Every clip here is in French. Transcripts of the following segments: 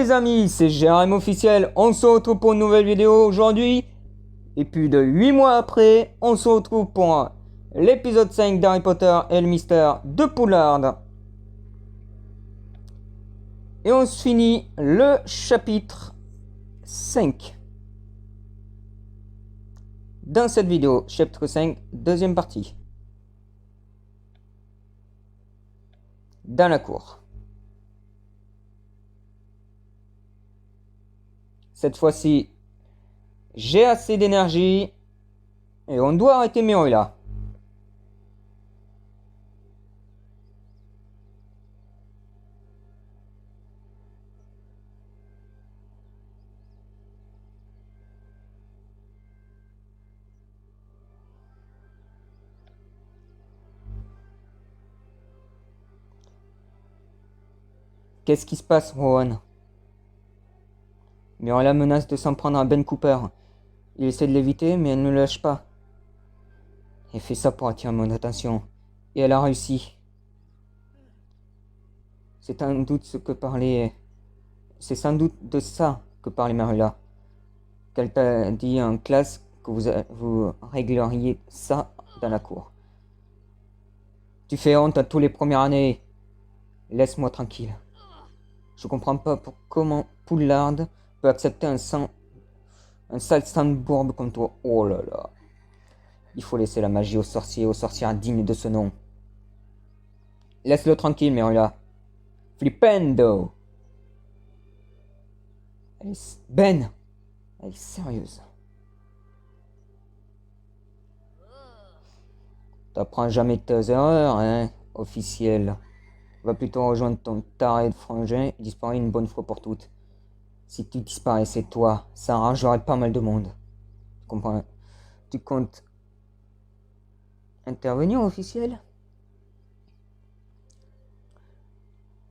les amis, c'est Jérém officiel, on se retrouve pour une nouvelle vidéo aujourd'hui. Et plus de 8 mois après, on se retrouve pour l'épisode 5 d'Harry Potter et le mystère de Poudlard. Et on se finit le chapitre 5. Dans cette vidéo, chapitre 5, deuxième partie. Dans la cour. Cette fois-ci, j'ai assez d'énergie et on doit arrêter Merula. Qu'est-ce qui se passe, Rowan? Merula menace de s'en prendre à Ben Cooper. Il essaie de l'éviter, mais elle ne le lâche pas. Elle fait ça pour attirer mon attention. Et elle a réussi. C'est sans doute C'est sans doute de ça que parlait Merula. Qu'elle t'a dit en classe que vous régleriez ça dans la cour. Tu fais honte à tous les premières années. Laisse-moi tranquille. Je comprends pas comment Poudlard peut accepter un sale sandbourbe comme toi. Oh là là. Il faut laisser la magie aux sorcières dignes de ce nom. Laisse-le tranquille, Merula. Flipendo. Ben, elle est sérieuse. T'apprends jamais de tes erreurs, hein, officiel. Va plutôt rejoindre ton taré de frangin et disparaître une bonne fois pour toutes. Si tu disparaissais toi, ça arrangerait pas mal de monde. Tu comprends? Tu comptes intervenir, officiel?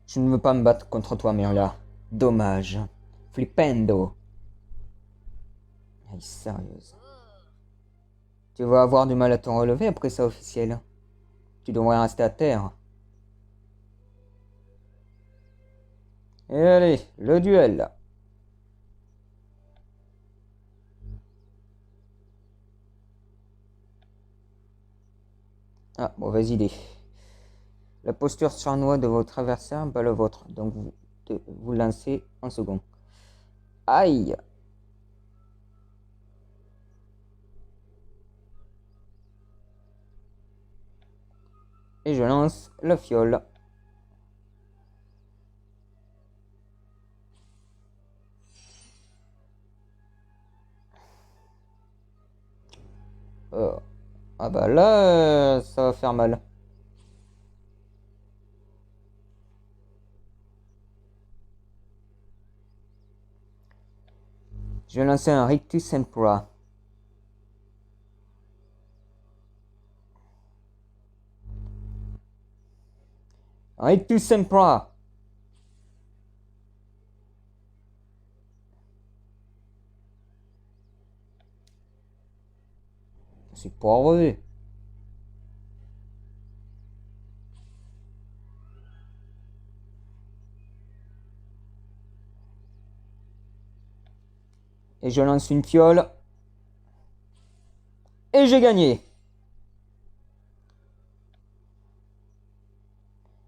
Je ne veux pas me battre contre toi, Merula. Dommage. Flipendo. Elle est sérieuse. Tu vas avoir du mal à te relever après ça, officiel. Tu devrais rester à terre. Et allez, le duel. Ah, mauvaise idée. La posture sournoise de votre adversaire bat le vôtre, donc vous lancez en second. Aïe! Et je lance le fiole. Ah bah là, ça va faire mal. Je vais lancer un Rictus Sempra. Rictus Sempra. C'est pas vrai. Et je lance une fiole. Et j'ai gagné.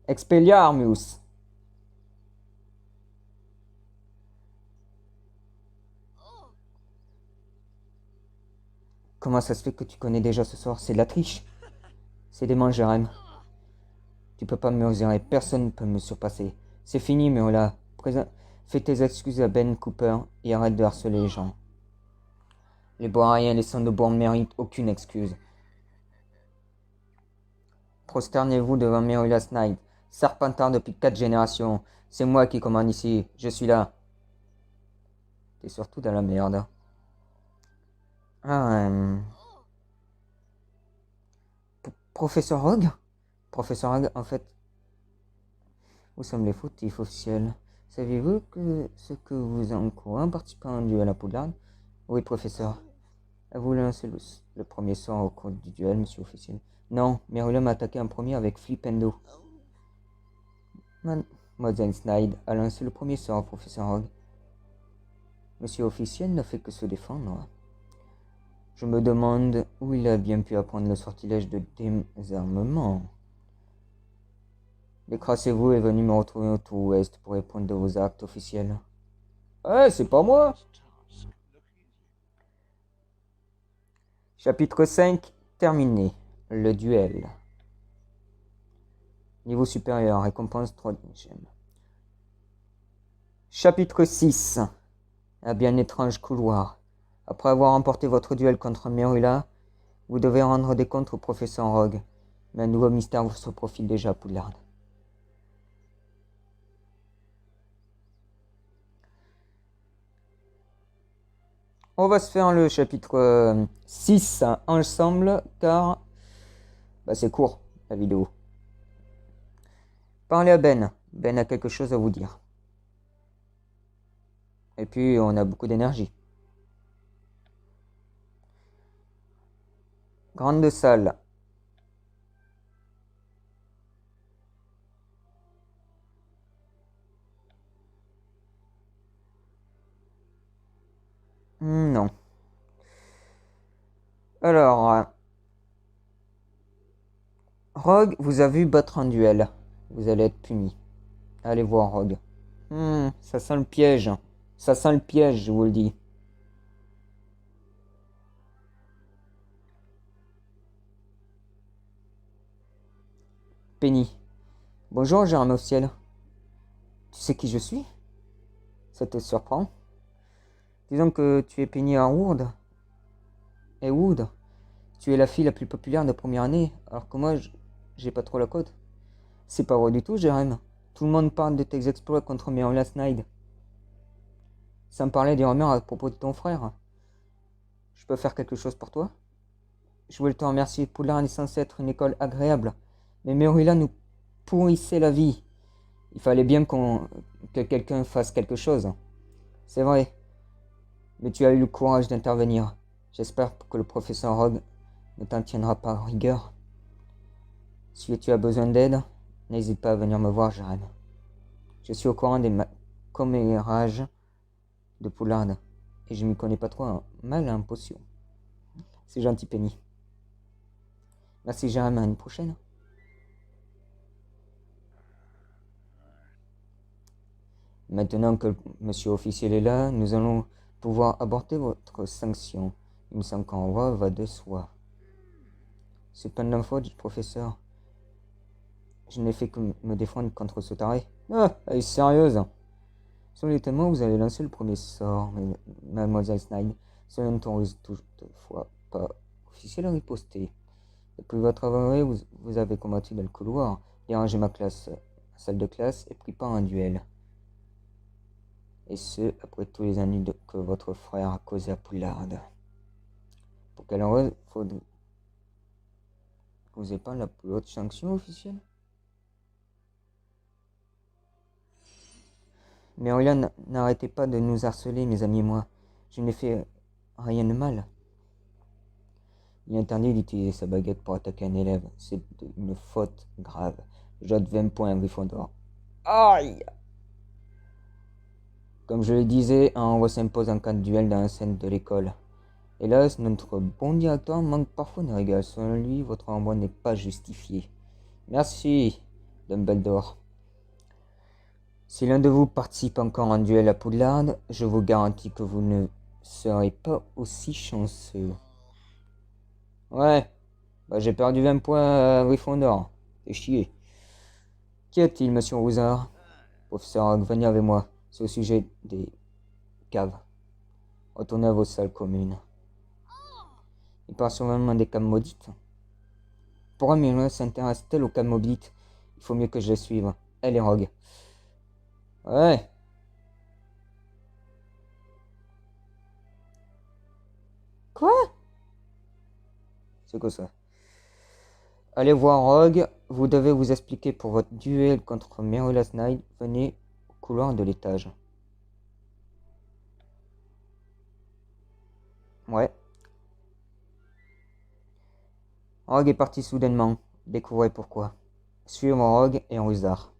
Expelliarmus. Comment ça se fait que tu connais déjà ce sort? C'est de la triche. C'est dément, Jérém. Tu peux pas me mesurer. Personne ne peut me surpasser. C'est fini, mais voilà. Fais tes excuses à Ben Cooper et arrête de harceler les gens. Les Boariens et les Sandbourne ne méritent aucune excuse. Prosternez-vous devant Merula Snyde, serpentard depuis 4 générations. C'est moi qui commande ici. Je suis là. T'es surtout dans la merde. Ah, Professeur Rogue? Professeur Rogue, en fait, où sommes les fautifs officiels? Savez-vous ce que vous en courez en participant à un duel à Poudlard? Oui, professeur. Vous lancez le premier sort au cours du duel, monsieur officiel. Non, Merula m'a attaqué en premier avec Flipendo. Mademoiselle Snyde a lancé le premier sort, professeur Rogue. Monsieur officiel n'a fait que se défendre. Je me demande où il a bien pu apprendre le sortilège de désarmement. Décrassez-vous et venez me retrouver au tour ouest pour répondre de vos actes officiels. C'est pas moi. Chapitre 5, terminé. Le duel. Niveau supérieur, récompense 3 gemmes. Chapitre 6. Un bien étrange couloir. Après avoir remporté votre duel contre Merula, vous devez rendre des comptes au professeur Rogue. Mais un nouveau mystère se profile déjà à Poudlard. On va se faire le chapitre 6 ensemble, car c'est court, la vidéo. Parlez à Ben. Ben a quelque chose à vous dire. Et puis, on a beaucoup d'énergie. Grande salle. Non. Alors, Rogue vous a vu battre un duel. Vous allez être puni. Allez voir Rogue. Ça sent le piège. Ça sent le piège, je vous le dis. Penny. Bonjour, Gérard au ciel. Tu sais qui je suis? Ça te surprend? Disons que tu es Penny Harwood. Et Wood, tu es la fille la plus populaire de première année, alors que moi, j'ai pas trop la cote. C'est pas vrai du tout, Jérém. Tout le monde parle de tes exploits contre Merula Snide. Sans parler des rumeurs à propos de ton frère. Je peux faire quelque chose pour toi? Je voulais te remercier. Poudlard est censé être une école agréable, mais Merula nous pourrissait la vie. Il fallait bien que quelqu'un fasse quelque chose. C'est vrai. Mais tu as eu le courage d'intervenir. J'espère que le professeur Rogue ne t'en tiendra pas rigueur. Si tu as besoin d'aide, n'hésite pas à venir me voir, Jérém. Je suis au courant des commérages de Poudlard, et je m'y connais pas trop mal en potion. C'est gentil, Penny. Merci, Jérém, à une prochaine. Maintenant que monsieur officiel est là, nous allons pouvoir aborder votre sanction. Il me semble qu'en roi va de soi. C'est pas de la faute du professeur. Je n'ai fait que me défendre contre ce taré. Elle est sérieuse. Sur les témoins, vous avez lancé le premier sort, mademoiselle Snide. Cela n'autorise toutefois pas officiel à riposter. Depuis votre avoué, vous avez combattu dans le couloir, dérangé ma salle de classe et pris part à un duel. Et ce, après tous les années que votre frère a causé à Poudlard. Pour quelle heure vous n'avez pas la plus haute sanction officielle? Mais Aurélien, n'arrêtez pas de nous harceler, mes amis et moi. Je n'ai fait rien de mal. Il est interdit d'utiliser sa baguette pour attaquer un élève. C'est une faute grave. Jette 20 points à Gryffondor. Aïe! Comme je le disais, un envoi s'impose en cas de duel dans la scène de l'école. Hélas, notre bon directeur manque parfois de rigueur. Selon lui, votre envoi n'est pas justifié. Merci, Dumbledore. Si l'un de vous participe encore en duel à Poudlard, je vous garantis que vous ne serez pas aussi chanceux. Ouais, j'ai perdu 20 points à Gryffondor. C'est chier. Qu'y a-t-il, monsieur Rousard? Professeur Rogue, venez avec moi. C'est au sujet des caves. Retournez à vos salles communes. Il parle sûrement des caves maudites. Pourquoi Merula s'intéresse-t-elle aux caves maudites? Il faut mieux que je les suive. Elle est Rogue. Ouais. Quoi? C'est quoi ça? Allez voir Rogue. Vous devez vous expliquer pour votre duel contre Merula Snide. Venez au couloir de l'étage. Ouais. Rogue est parti soudainement. Découvrez pourquoi. Suivez Rogue et Rousard.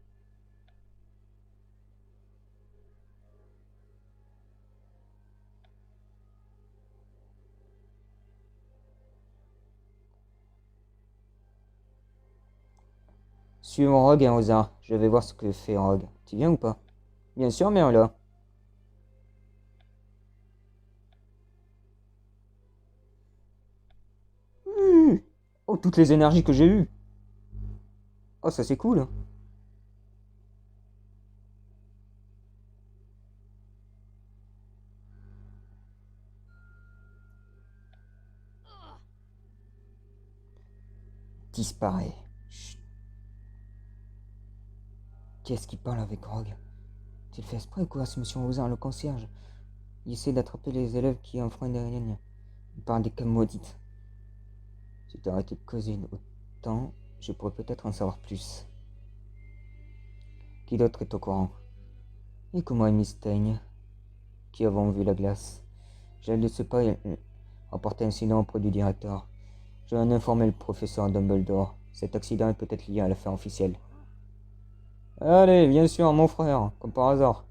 Suivons Rogue et Rosa. Je vais voir ce que fait Rogue. Tu viens ou pas? Bien sûr, Merla. Oh, toutes les énergies que j'ai eues. Oh, ça c'est cool. Disparaît. Chut. Qui est-ce qui parle avec Rogue? Tu le fais exprès ou quoi, ce monsieur Rosa, le concierge? Il essaie d'attraper les élèves qui enfreignent les règles. Il parle des cams maudites. Si tu arrêtais de causer autant, je pourrais peut-être en savoir plus. Qui d'autre est au courant? Et que moi et Miss Stein, qui avons vu la glace. Je ne sais pas rapporter un incident auprès du directeur. Je vais en informer le professeur Dumbledore. Cet accident est peut-être lié à l'affaire officielle. Allez, bien sûr, mon frère, comme par hasard.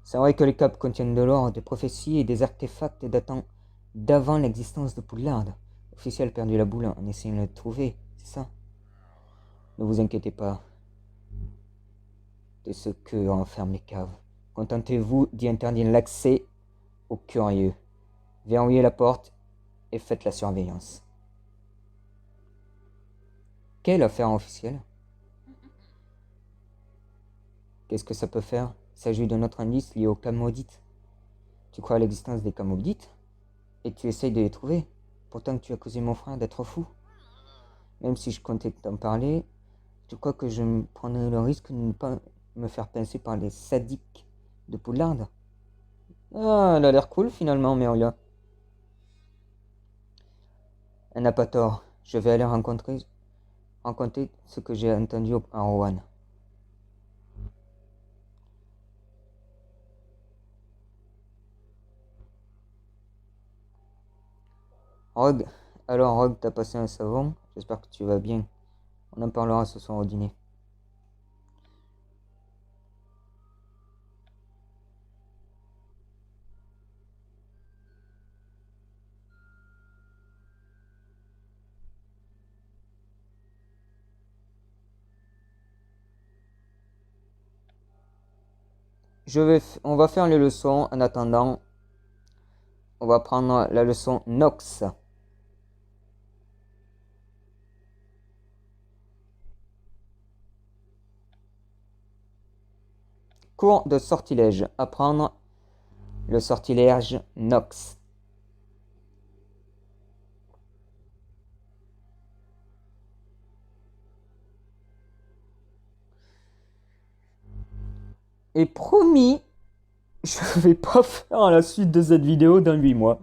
C'est vrai que les capes contiennent de l'or, des prophéties et des artefacts datant d'avant l'existence de Poudlard. L'officiel a perdu la boule en essayant de le trouver, c'est ça? Ne vous inquiétez pas de ce que renferment les caves. Contentez-vous d'y interdire l'accès aux curieux. Verrouillez la porte et faites la surveillance. Quelle affaire officielle? Qu'est-ce que ça peut faire? Il s'agit d'un autre indice lié aux caves maudites. Tu crois à l'existence des caves maudites? Et tu essayes de les trouver? Pourtant tu as causé mon frère d'être fou. Même si je comptais t'en parler, tu crois que je me prendrais le risque de ne pas me faire pincer par les sadiques de Poudlard? Ah, elle a l'air cool finalement, Merlia. Elle n'a pas tort. Je vais aller raconter ce que j'ai entendu à Rowan. Rogue, alors Rogue, t'as passé un savon? J'espère que tu vas bien. On en parlera ce soir au dîner. On va faire les leçons. En attendant, on va prendre la leçon Nox. Cours de sortilège. Apprendre le sortilège Nox. Et promis, je vais pas faire la suite de cette vidéo dans 8 mois.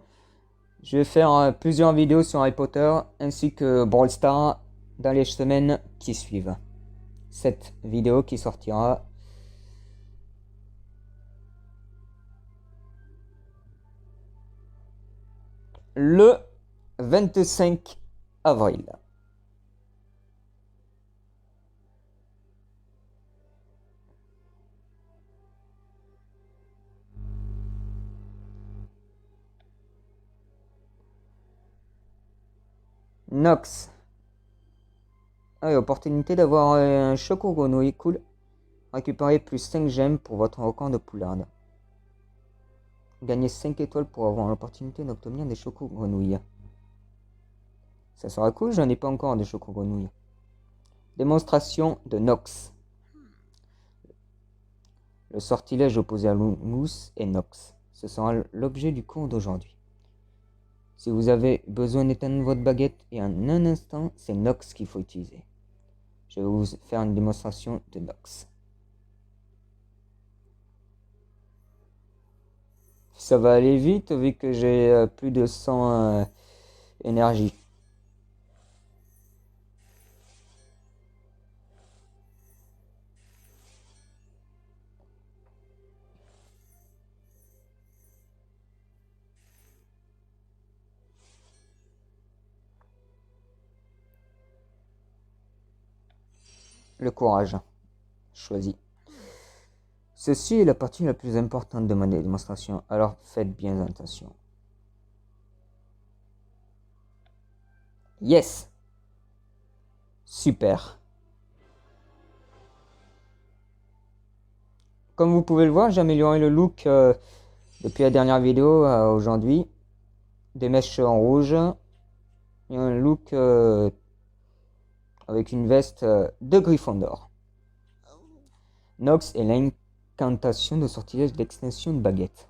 Je vais faire plusieurs vidéos sur Harry Potter ainsi que Brawl Stars dans les semaines qui suivent. Cette vidéo qui sortira le 25 avril. Nox. Ah, opportunité d'avoir un choco grenouille, cool. Récupérez plus 5 gemmes pour votre record de Poudlard. Gagnez 5 étoiles pour avoir l'opportunité d'obtenir des chocos grenouilles. Ça sera cool, j'en ai pas encore des chocos grenouilles. Démonstration de Nox. Le sortilège opposé à Lumos est Nox. Ce sera l'objet du cours d'aujourd'hui. Si vous avez besoin d'éteindre votre baguette et en un instant, c'est Nox qu'il faut utiliser. Je vais vous faire une démonstration de Nox. Ça va aller vite vu que j'ai plus de 100 énergie. Le courage. Choisi. Ceci est la partie la plus importante de ma démonstration, alors faites bien attention. Yes! Super. comme vous pouvez le voir, j'ai amélioré le look depuis la dernière vidéo à aujourd'hui. Des mèches en rouge et un look avec une veste de Gryffondor. Nox et l'incantation de sortilège d'extinction de baguette.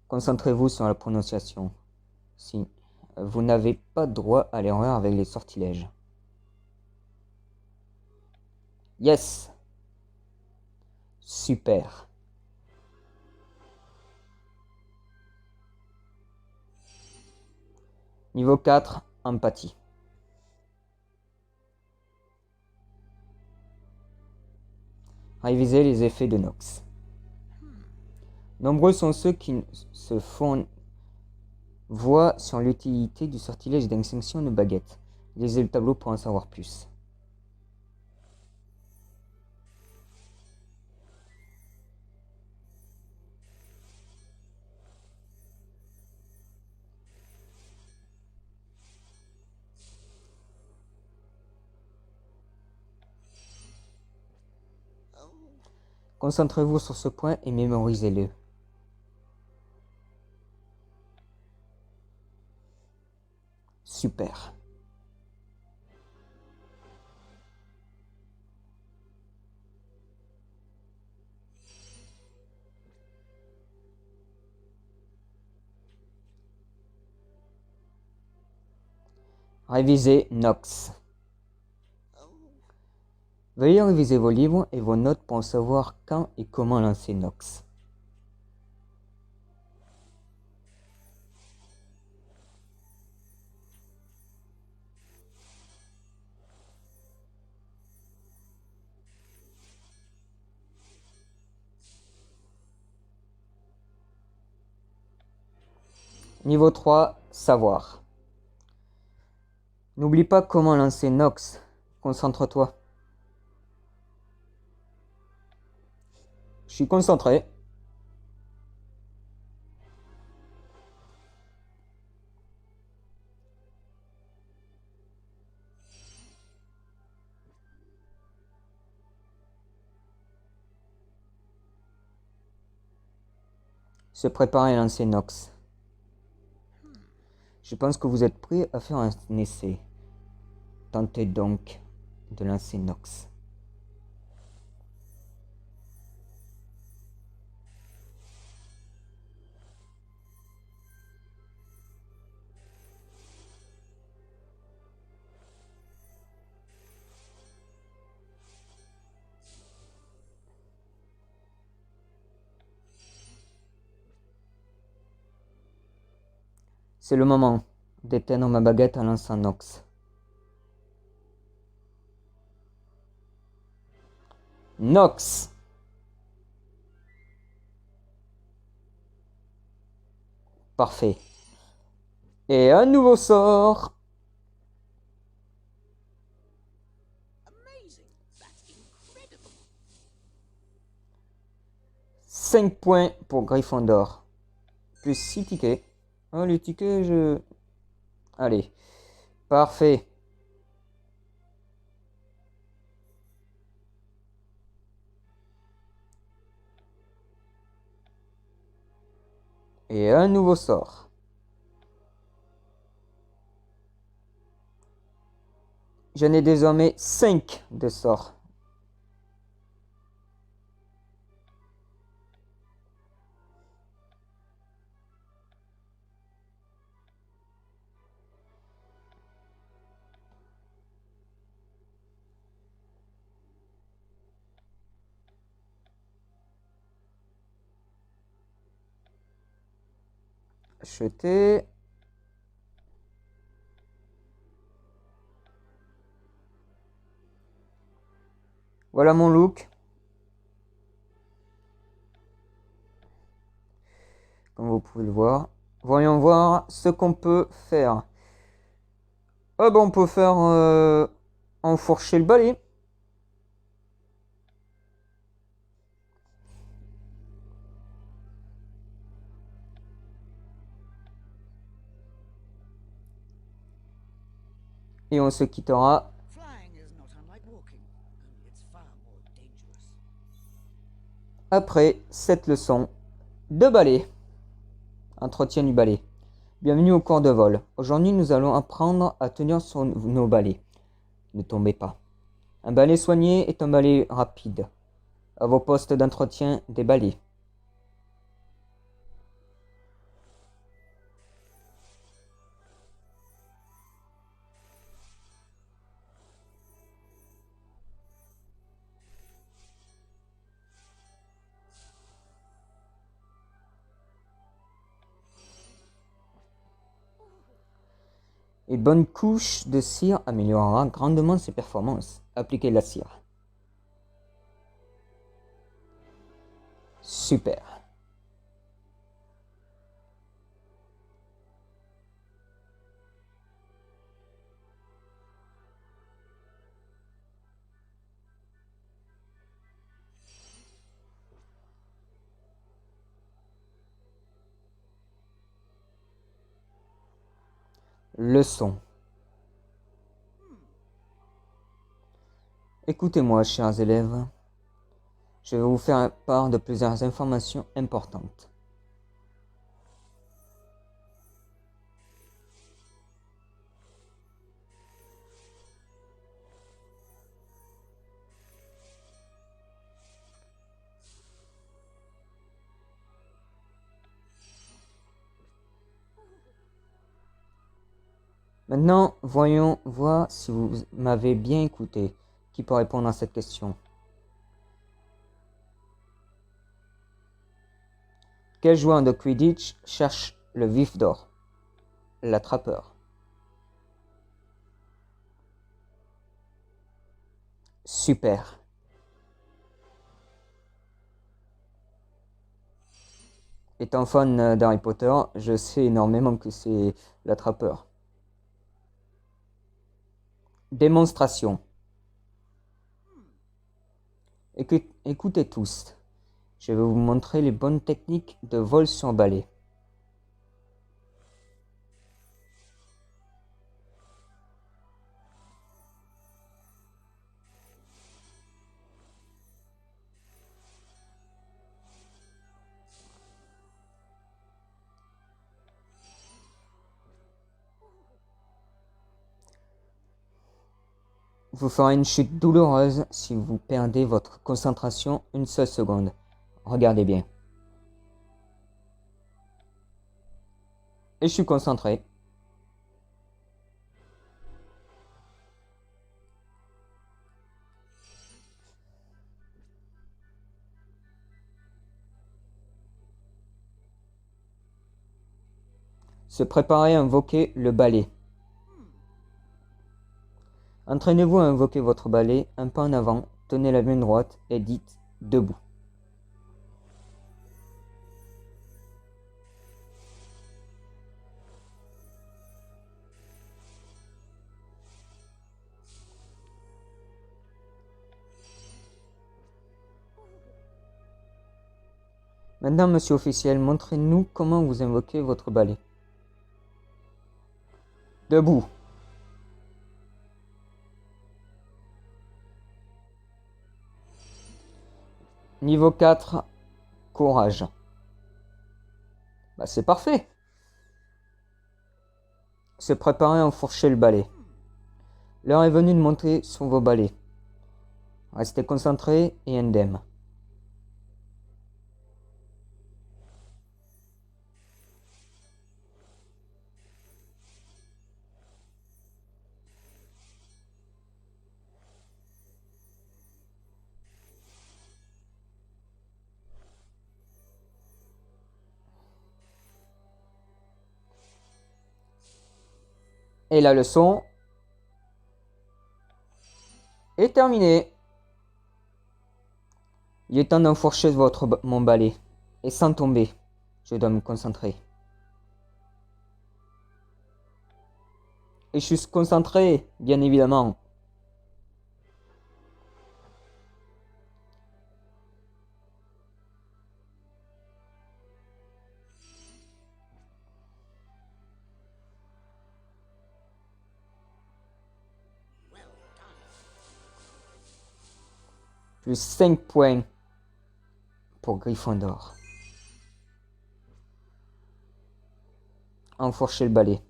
Concentrez-vous sur la prononciation. Si vous n'avez pas droit à l'erreur avec les sortilèges. Yes. Super. Niveau 4, empathie. Révisez les effets de Nox. Nombreux sont ceux qui se font voix sur l'utilité du sortilège d'extinction de baguette. Lisez le tableau pour en savoir plus. Concentrez-vous sur ce point et mémorisez-le. Super. Révisez Nox. Veuillez réviser vos livres et vos notes pour savoir quand et comment lancer Nox. Niveau 3, savoir. N'oublie pas comment lancer Nox. Concentre-toi. Je suis concentré. Se préparer à lancer Nox. Je pense que vous êtes prêts à faire un essai. Tentez donc de lancer Nox. C'est le moment d'éteindre ma baguette en lançant Nox. Nox! Parfait. Et un nouveau sort. 5 points pour Gryffondor. Plus 6 tickets. Oh, les tickets, je... Allez. Parfait. Et un nouveau sort. J'en ai désormais 5 de sorts. Acheter. Voilà mon look. Comme vous pouvez le voir. Voyons voir ce qu'on peut faire. Ah bah on peut faire enfourcher le balai. Et on se quittera après cette leçon de balai. Entretien du balai. Bienvenue au cours de vol. Aujourd'hui, nous allons apprendre à tenir sur nos balais. Ne tombez pas. Un balai soigné est un balai rapide. À vos postes d'entretien des balais. Une bonne couche de cire améliorera grandement ses performances. Appliquez la cire. Super. Leçon. Écoutez-moi, chers élèves. Je vais vous faire part de plusieurs informations importantes. Maintenant, voyons voir si vous m'avez bien écouté. Qui peut répondre à cette question? Quel joueur de Quidditch cherche le vif d'or? L'attrapeur. Super. Étant fan d'Harry Potter, je sais énormément que c'est l'attrapeur. Démonstration. Écoutez tous. Je vais vous montrer les bonnes techniques de vol sur balai. Vous ferez une chute douloureuse si vous perdez votre concentration une seule seconde. Regardez bien. Et je suis concentré. Se préparer à invoquer le balai. Entraînez-vous à invoquer votre balai un pas en avant, tenez la main droite et dites « debout ». Maintenant, monsieur officiel, montrez-nous comment vous invoquez votre balai. Debout. Niveau 4, courage. Bah, c'est parfait. Se préparer à enfourcher le balai. L'heure est venue de monter sur vos balais. Restez concentrés et indemnes. Et la leçon est terminée. Il est temps d'enfourcher mon balai. Et sans tomber, je dois me concentrer. Et je suis concentré, bien évidemment. Plus 5 points pour Gryffondor. Enfourcher le balai.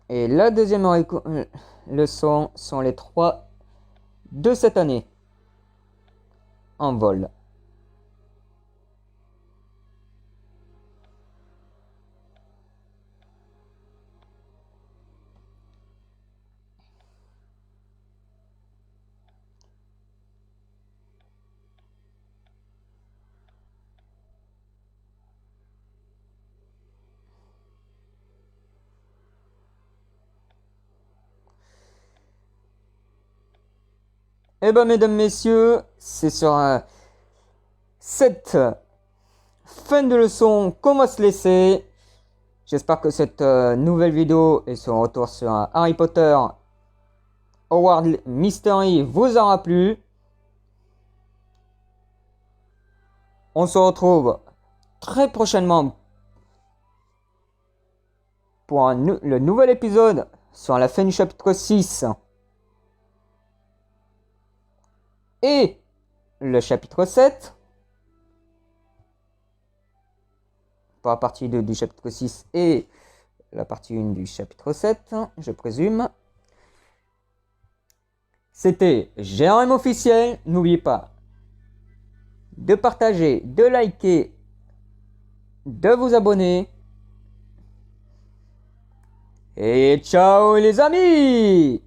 Et la deuxième leçon sont les 3 de cette année. En vol. Eh ben, mesdames, messieurs, c'est sur cette fin de leçon qu'on va se laisser. J'espère que cette nouvelle vidéo et son retour sur Harry Potter Hogwarts Mystery vous aura plu. On se retrouve très prochainement pour le nouvel épisode sur la fin du chapitre 6 et le chapitre 7. Pour la partie 2 du chapitre 6 et la partie 1 du chapitre 7, je présume. C'était Jérôme Officiel. N'oubliez pas de partager, de liker, de vous abonner. Et ciao les amis!